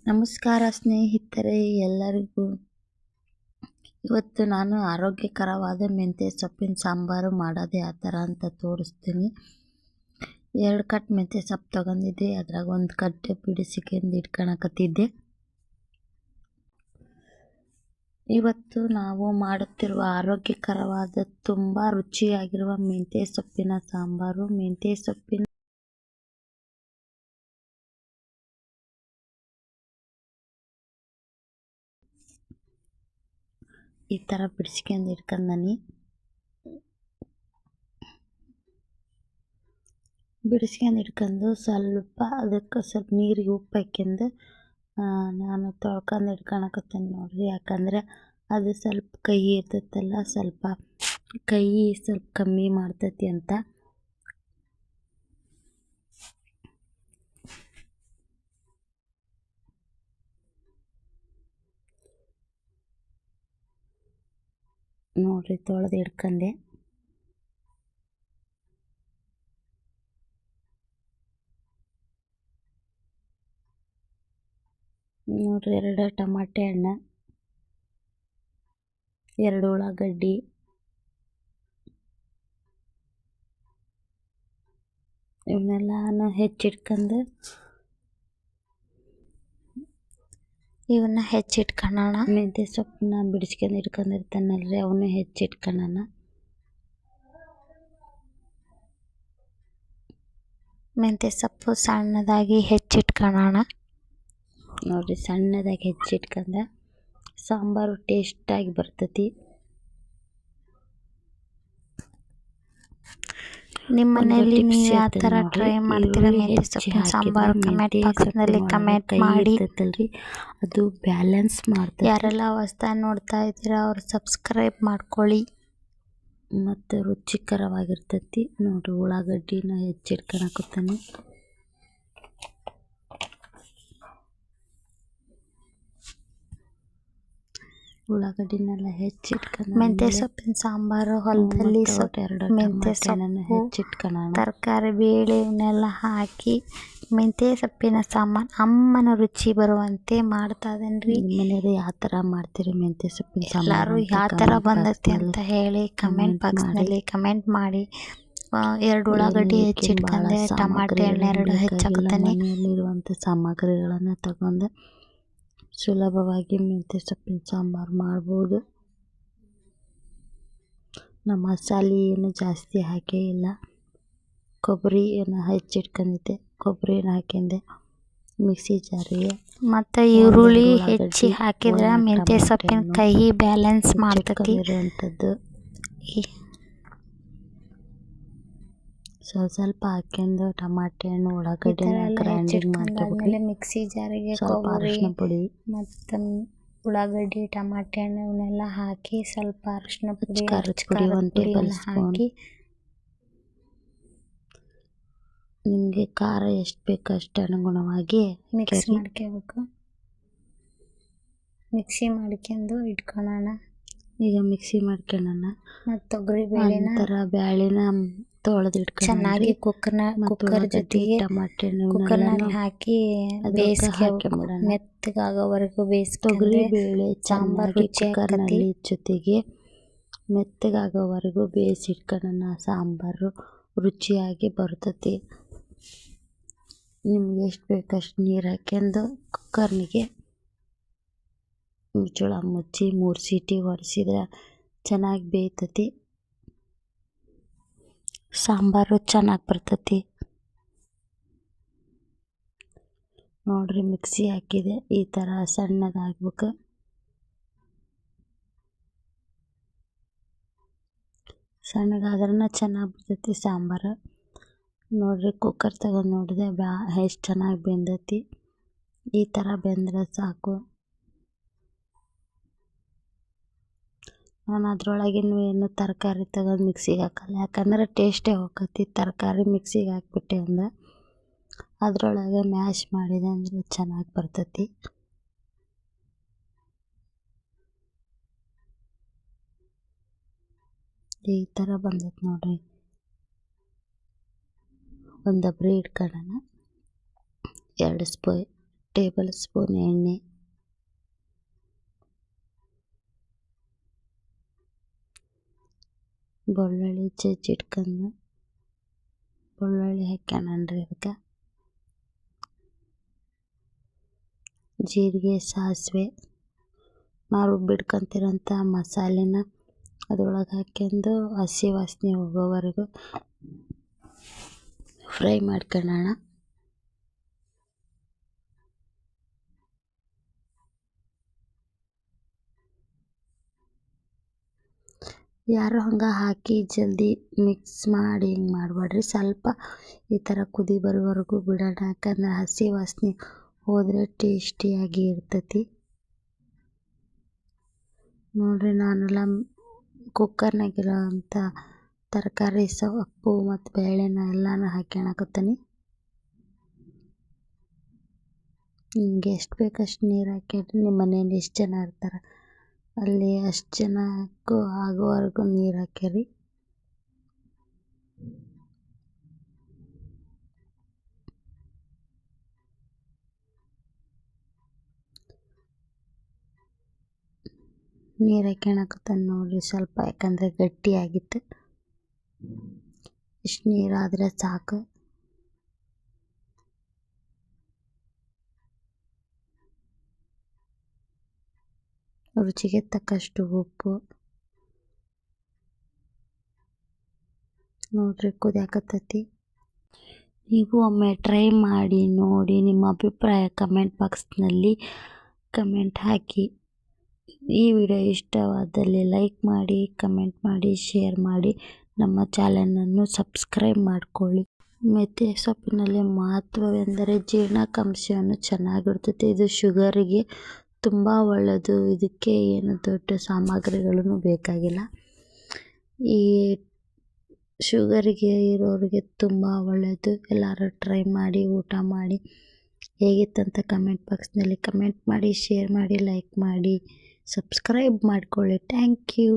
ನಮಸ್ಕಾರ ಸ್ನೇಹಿತರೆ ಎಲ್ಲರಿಗೂ. ಇವತ್ತು ನಾನು ಆರೋಗ್ಯಕರವಾದ ಮೆಂತ್ಯ ಸೊಪ್ಪಿನ ಸಾಂಬಾರು ಮಾಡೋದು ಯಾವ ಥರ ಅಂತ ತೋರಿಸ್ತೀನಿ. 2 ಕಟ್ ಮೆಂತ್ಯ ಸೊಪ್ಪು ತೊಗೊಂಡಿದ್ದೆ, ಅದ್ರಾಗ 1 ಕಟ್ ಬಿಡಿಸಿಕೊಂಡು ಇಟ್ಕೊಳಕತ್ತಿದ್ದೆ. ಇವತ್ತು ನಾವು ಮಾಡುತ್ತಿರುವ ಆರೋಗ್ಯಕರವಾದ ತುಂಬ ರುಚಿಯಾಗಿರುವ ಮೆಂತ್ಯ ಸೊಪ್ಪಿನ ಸಾಂಬಾರು. ಮೆಂತ್ಯ ಸೊಪ್ಪಿನ ಈ ಥರ ಬಿಡಿಸ್ಕೊಂಡು ಇಟ್ಕೊಂಡನಿ. ಬಿಡಿಸ್ಕೊಂಡು ಸ್ವಲ್ಪ ಅದಕ್ಕೆ ಸ್ವಲ್ಪ ನೀರಿಗೆ ಉಪ್ಪು ಹಾಕ್ಯಂಡು ನಾನು ತೊಳ್ಕೊಂಡು ಇಟ್ಕೊಳಕತ್ತೇನೆ ನೋಡ್ರಿ. ಯಾಕಂದರೆ ಅದು ಸ್ವಲ್ಪ ಕಹಿ ಇರ್ತೈತಲ್ಲ, ಸ್ವಲ್ಪ ಕಹಿ ಸ್ವಲ್ಪ ಕಮ್ಮಿ ಮಾಡ್ತೈತಿ ಅಂತ. ನೋಡ್ರಿ ತೊಳೆದು ಇಟ್ಕೊಂಡೆ. ನೋಡ್ರಿ 2 ಟಮಾಟೆ ಹಣ್ಣು, 2 ಉಳ್ಳಾಗಡ್ಡಿ, ಇವನ್ನೆಲ್ಲ ಹೆಚ್ಚಿಟ್ಕೊಂಡು ಹೆಚ್ಚಿಟ್ಕೊಳ್ಳೋಣ. ಮೆಂತ್ಯ ಸೊಪ್ಪನ್ನ ಬಿಡಿಸ್ಕೊಂಡು ಇಟ್ಕೊಂಡಿರ್ತಾನಲ್ರಿ, ಅವನು ಹೆಚ್ಚಿಟ್ಕೊಳ್ಳೋಣ. ಮೆಂತ್ಯ ಸೊಪ್ಪು ಸಣ್ಣದಾಗಿ ಹೆಚ್ಚಿಟ್ಕೊಳ್ಳೋಣ. ನೋಡಿರಿ, ಸಣ್ಣದಾಗಿ ಹೆಚ್ಚಿಟ್ಕೊಂಡ ಸಾಂಬಾರು ಟೇಸ್ಟಾಗಿ ಬರ್ತೈತಿ. ನಿಮ್ಮ ಮನೆಯಲ್ಲಿ ನೀವು ಯಾವ ಥರ ಟ್ರೈ ಮಾಡ್ತೀರಾ ಮೆಂತ್ಯ ಸೊಪ್ಪಿನ ಸಾಂಬಾರು ಕಮೆಂಟ್ ಬಾಕ್ಸ್ನಲ್ಲಿ ಕಮೆಂಟ್ ಮಾಡಿ. ಅದು ಬ್ಯಾಲೆನ್ಸ್ ಮಾಡ್ತಾರೆ. ಯಾರೆಲ್ಲ ಹೊಸ್ದಾಗಿ ನೋಡ್ತಾ ಇದ್ದೀರಾ ಅವ್ರು ಸಬ್ಸ್ಕ್ರೈಬ್ ಮಾಡ್ಕೊಳ್ಳಿ. ಮತ್ತು ರುಚಿಕರವಾಗಿರ್ತೈತಿ. ನೋಡಿರಿ, ಉಳ್ಳಾಗಡ್ಡಿನ ಹೆಚ್ಚಿಟ್ಕೊಳಕತ್ತಾನೆ. ಉಳ್ಳಾಗಡ್ಡಿನೆಲ್ಲ ಹೆಚ್ಚಿಟ್ಕೊಂಡು ಮೆಂತ್ಯ ಸೊಪ್ಪಿನ ಸಾಂಬಾರು ಹೊಲದಲ್ಲಿ ಮೆಂತ್ಯ ಸೊಪ್ಪು ಹೆಚ್ಚಿಟ್ಕೊಳ್ಳೋಣ. ತರಕಾರಿ ಬೇಳೆ ಇವನ್ನೆಲ್ಲ ಹಾಕಿ ಮೆಂತ್ಯ ಸೊಪ್ಪಿನ ಸಾಂಬಾರು ಅಮ್ಮನ ರುಚಿ ಬರುವಂತೆ ಮಾಡ್ತಾ ಇದ್ದೇನ್ರಿ. ಮನೆಯಲ್ಲಿ ಯಾವ ಥರ ಮಾಡ್ತೀರಿ ಮೆಂತ್ಯ ಸೊಪ್ಪಿನ ಸಾಂಬಾರು? ಎಲ್ಲರೂ ಯಾವ ಥರ ಬಂದೈತಿ ಅಂತ ಹೇಳಿ ಕಮೆಂಟ್ ಬಾಕ್ಸ್ನಲ್ಲಿ ಕಮೆಂಟ್ ಮಾಡಿ. 2 ಉಳ್ಳಾಗಡ್ಡಿ ಹೆಚ್ಚಿಟ್ಕೊಂಡೆ, ಟಮಾಟೆ ಹಣ್ಣು 2 ಹೆಚ್ಚಾಕತ್ತಾನೆ. ಮನೆಯಲ್ಲಿರುವಂಥ ಸಾಮಗ್ರಿಗಳನ್ನು ತಗೊಂಡು ಸುಲಭವಾಗಿ ಮೆಂತ್ಯ ಸೊಪ್ಪಿನ ಸಾಂಬಾರು ಮಾಡ್ಬೋದು. ನಮ್ಮ ಮಸಾಲೆ ಏನು ಜಾಸ್ತಿ ಹಾಕೇ ಇಲ್ಲ. ಕೊಬ್ಬರಿ ಏನು ಹೆಚ್ಚಿಟ್ಕೊಂಡಿದ್ದೆ, ಕೊಬ್ಬರಿನ ಹಾಕಿಂದೆ ಮಿಕ್ಸಿ ಜಾರಿಗೆ. ಮತ್ತು ಈರುಳ್ಳಿ ಹೆಚ್ಚಿ ಹಾಕಿದ್ರೆ ಮೆಂತ್ಯ ಸೊಪ್ಪಿನ ಕಹಿ ಬ್ಯಾಲೆನ್ಸ್ ಮಾಡ್ತೈತಿ. ಸ್ವಲ್ಪ ಹಾಕ್ಯಂಡು ಟಮಾಟೆ ಹಣ್ಣು ಉಳ್ಳಾಗಡ್ಡಿನ ಗ್ರೈಂಡಿಂಗ್ ಮಾಡ್ಕೊಬಿಟ್ಟು ಮಿಕ್ಸಿ ಜಾರಿಗೆ ಸ್ವಲ್ಪ ಅರಿಶಿನ ಪುಡಿ ಮತ್ತು ಉಳ್ಳಾಗಡ್ಡಿ ಟಮಾಟೆ ಹಣ್ಣು ಇವನ್ನೆಲ್ಲ ಹಾಕಿ ಸ್ವಲ್ಪ ಅರಿಶಿನ ಪುಡಿ 1 ಟೇಬಲ್ ಸ್ಪೂನ್ ಹಾಕಿ, ನಿಮಗೆ ಖಾರ ಎಷ್ಟು ಬೇಕು ಅಷ್ಟು ಅನುಗುಣವಾಗಿ ಮಿಕ್ಸ್ ಮಾಡ್ಕೋಬೇಕು. ಮಿಕ್ಸಿ ಮಾಡ್ಕೊಂಡು ಇಟ್ಕೊಳ್ಳೋಣ. ಈಗ ಮಿಕ್ಸಿ ಮಾಡ್ಕೊಳ್ಳೋಣ. ಮತ್ತು ತೊಗರಿ ಬೇಳೆನ ತೊಳೆದು ಇಟ್ಕೊಂಡು ಚೆನ್ನಾಗಿ ಕುಕ್ಕರ್ ಜೊತೆಗೆ ಟಮಾಟೆ ಕುಕ್ಕರ್ನಲ್ಲಿ ಹಾಕಿ ಬೇಯಿಸ್ಕೊಬಿಡೋಣ. ಮೆತ್ತಗಾಗೋವರೆಗೂ ತೊಗರಿ ಬೇಳೆ ಸಾಂಬಾರು ಕುಕ್ಕರ್ನಲ್ಲಿ ಜೊತೆಗೆ ಮೆತ್ತಗಾಗೋವರೆಗೂ ಬೇಯಿಸಿಟ್ಕೊಳ್ಳೋಣ. ಸಾಂಬಾರು ರುಚಿಯಾಗಿ ಬರ್ತೈತಿ. ನಿಮ್ಗೆ ಎಷ್ಟು ಬೇಕಷ್ಟು ನೀರು ಹಾಕ್ಯಂಡು ಕುಕ್ಕರ್ನಿಗೆ ಮುಚ್ಚಳ ಮುಚ್ಚಿ 3 ಸೀಟಿ ಹೊಡೆಸಿದ್ರೆ ಚೆನ್ನಾಗಿ ಬೇಯ್ತತಿ. ಸಾಂಬಾರು ಚೆನ್ನಾಗಿ ಬರ್ತೈತಿ. ನೋಡ್ರಿ, ಮಿಕ್ಸಿ ಹಾಕಿದೆ, ಈ ಥರ ಸಣ್ಣದಾಗ್ಬೇಕು. ಸಣ್ಣಗಾದ್ರೂ ಚೆನ್ನಾಗಿ ಬರ್ತೈತಿ ಸಾಂಬಾರು. ನೋಡ್ರಿ, ಕುಕ್ಕರ್ ತಗೊಂಡು ನೋಡಿದೆ ಎಷ್ಟು ಚೆನ್ನಾಗಿ ಬೆಂದೈತಿ. ಈ ಥರ ಬೆಂದ್ರೆ ಸಾಕು. ನಾನು ಅದರೊಳಗಿನ ಏನು ತರಕಾರಿ ತಗೊಂಡು ಮಿಕ್ಸಿಗೆ ಹಾಕಲ್ಲ, ಯಾಕಂದ್ರೆ ಟೇಸ್ಟೇ ಹೋಗತಿ. ತರಕಾರಿ ಮಿಕ್ಸಿಗೆ ಹಾಕ್ಬಿಟ್ಟೆ ಅಂದ್ರೆ ಅದರೊಳಗೆ ಮ್ಯಾಶ್ ಮಾಡಿದೆ ಅಂದರೆ ಚೆನ್ನಾಗಿ ಬರ್ತೈತಿ. ಈ ಥರ ಬಂದೈತೆ ನೋಡ್ರಿ. ಒಂದು ದಬ್ರಿ ಇಟ್ಕೊಳ್ಳೋಣ. 2 ಟೇಬಲ್ ಸ್ಪೂನ್ ಎಣ್ಣೆ, ಬೆಳ್ಳುಳ್ಳಿ ಜಜ್ಜಿಟ್ಕೊಂಡು ಬೆಳ್ಳುಳ್ಳಿ ಹಾಕ್ಯಾನನ್ರಿ. ಅದಕ್ಕೆ ಜೀರಿಗೆ, ಸಾಸಿವೆ, ನಾವು ರುಬ್ಬಿಟ್ಕೊಂತಿರೋಂಥ ಮಸಾಲೆನ ಅದ್ರೊಳಗೆ ಹಾಕ್ಯಂಡು ಹಸಿ ವಾಸನೆ ಹೋಗೋವರೆಗೂ ಫ್ರೈ ಮಾಡ್ಕೊಳ್ಳೋಣ. ಯಾರು ಹಂಗೆ ಹಾಕಿ ಜಲ್ದಿ ಮಿಕ್ಸ್ ಮಾಡಿ ಹಿಂಗೆ ಮಾಡಬೇಡ್ರಿ. ಸ್ವಲ್ಪ ಈ ಥರ ಕುದಿ ಬರೋವರೆಗೂ ಬಿಡೋಣ. ಯಾಕಂದ್ರೆ ಹಸಿ ವಾಸನೆ ಹೋದರೆ ಟೇಸ್ಟಿಯಾಗಿ ಇರ್ತೈತಿ. ನೋಡಿರಿ, ನಾನೆಲ್ಲ ಕುಕ್ಕರ್ನಾಗಿರೋ ಅಂಥ ತರಕಾರಿ, ಸೊಪ್ಪು ಮತ್ತು ಬೇಳೆನ ಎಲ್ಲನೂ ಹಾಕ್ಯಾಣಕತ್ತೀನಿ. ನಿಮಗೆ ಎಷ್ಟು ಬೇಕಷ್ಟು ನೀರು ಹಾಕ್ಯಾಡ್ರಿ. ನಿಮ್ಮ ಮನೆಯಲ್ಲಿ ಎಷ್ಟು ಜನ ಇರ್ತಾರೆ ಅಲ್ಲಿ ಅಷ್ಟು ಜನಕ್ಕೂ ಆಗೋವರೆಗೂ ನೀರು ಹಾಕ್ಯಾರಿ. ನೀರು ಹಾಕ್ಯಾಣಕತ್ತಾನ ನೋಡಿರಿ ಸ್ವಲ್ಪ, ಯಾಕಂದರೆ ಗಟ್ಟಿಯಾಗಿತ್ತು. ಇಷ್ಟು ನೀರಾದರೆ ಸಾಕು. ರುಚಿಗೆ ತಕ್ಕಷ್ಟು ಉಪ್ಪು. ನೋಡಿರಿ, ಕುದಿಯಾಕತ್ತೈತಿ. ನೀವು ಒಮ್ಮೆ ಟ್ರೈ ಮಾಡಿ ನೋಡಿ. ನಿಮ್ಮ ಅಭಿಪ್ರಾಯ ಕಮೆಂಟ್ ಬಾಕ್ಸ್ನಲ್ಲಿ ಕಮೆಂಟ್ ಹಾಕಿ. ಈ ವಿಡಿಯೋ ಇಷ್ಟವಾದಲ್ಲಿ ಲೈಕ್ ಮಾಡಿ, ಕಮೆಂಟ್ ಮಾಡಿ, ಶೇರ್ ಮಾಡಿ. ನಮ್ಮ ಚಾನಲನ್ನು ಸಬ್ಸ್ಕ್ರೈಬ್ ಮಾಡಿಕೊಳ್ಳಿ. ಮೆಂತ್ಯ ಸೊಪ್ಪಿನಲ್ಲಿ ಮಹತ್ವವೆಂದರೆ ಜೀರ್ಣಾಂಶವನ್ನು ಚೆನ್ನಾಗಿಡ್ತೈತಿ. ಇದು ಶುಗರಿಗೆ ತುಂಬ ಒಳ್ಳೆಯದು. ಇದಕ್ಕೆ ಏನು ದೊಡ್ಡ ಸಾಮಗ್ರಿಗಳೂ ಬೇಕಾಗಿಲ್ಲ. ಈ ಶುಗರಿಗೆ ಇರೋರಿಗೆ ತುಂಬ ಒಳ್ಳೆಯದು. ಎಲ್ಲರೂ ಟ್ರೈ ಮಾಡಿ, ಊಟ ಮಾಡಿ. ಹೇಗಿತ್ತಂತ ಕಮೆಂಟ್ ಬಾಕ್ಸ್ನಲ್ಲಿ ಕಮೆಂಟ್ ಮಾಡಿ, ಶೇರ್ ಮಾಡಿ, ಲೈಕ್ ಮಾಡಿ, ಸಬ್ಸ್ಕ್ರೈಬ್ ಮಾಡಿಕೊಳ್ಳಿ. Thank you.